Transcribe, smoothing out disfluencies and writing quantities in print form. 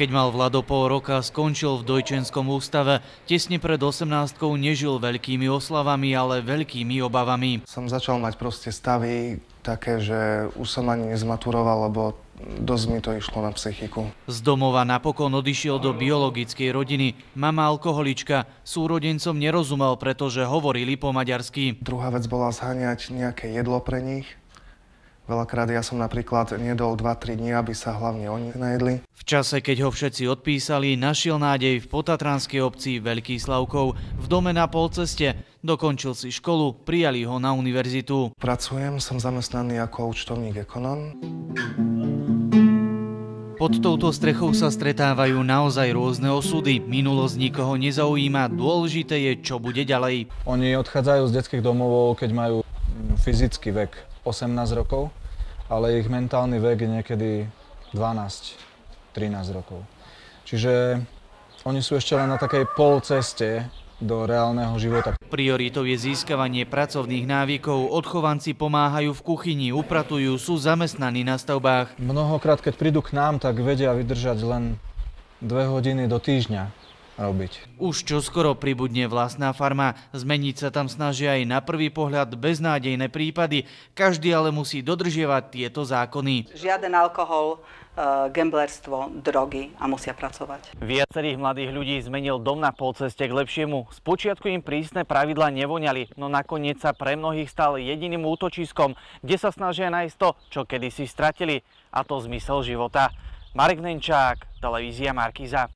Keď mal Vlado pol roka, skončil v Dojčenskom ústave. Tesne pred 18-kou nežil veľkými oslavami, ale veľkými obavami. Som začal mať proste stavy také, že už som ani nezmaturoval, lebo dosť mi to išlo na psychiku. Z domova napokon odišiel do biologickej rodiny. Mama alkoholička. Súrodencom nerozumel, pretože hovorili po maďarsky. Druhá vec bola zháňať nejaké jedlo pre nich. Veľakrát ja som napríklad nedol 2-3 dní, aby sa hlavne oni najedli. V čase, keď ho všetci odpísali, našiel nádej v potatranskej obci Veľký Slavkov. V dome na polceste. Dokončil si školu, prijali ho na univerzitu. Pracujem, som zamestnaný ako účtovník ekonom. Pod touto strechou sa stretávajú naozaj rôzne osudy. Minulosť nikoho nezaujíma, dôležité je, čo bude ďalej. Oni odchádzajú z detských domovov, keď majú fyzický vek 18 rokov, ale ich mentálny vek je niekedy 12-13 rokov. Čiže oni sú ešte len na takej polceste do reálneho života. Prioritou je získavanie pracovných návykov. Odchovanci pomáhajú v kuchyni, upratujú, sú zamestnaní na stavbách. Mnohokrát, keď prídu k nám, tak vedia vydržať len 2 hodiny do týždňa robiť. Už čoskoro pribudne vlastná farma. Zmeniť sa tam snažia aj na prvý pohľad beznádejné prípady. Každý ale musí dodržiavať tieto zákony. Žiaden alkohol, gamblerstvo, drogy a musia pracovať. Viacerých mladých ľudí zmenil dom na polceste k lepšiemu. Spočiatku im prísne pravidlá nevoňali, no nakoniec sa pre mnohých stal jediným útočiskom, kde sa snažia nájsť to, čo kedysi stratili, a to zmysel života. Marek Nenčák, televízia Markíza.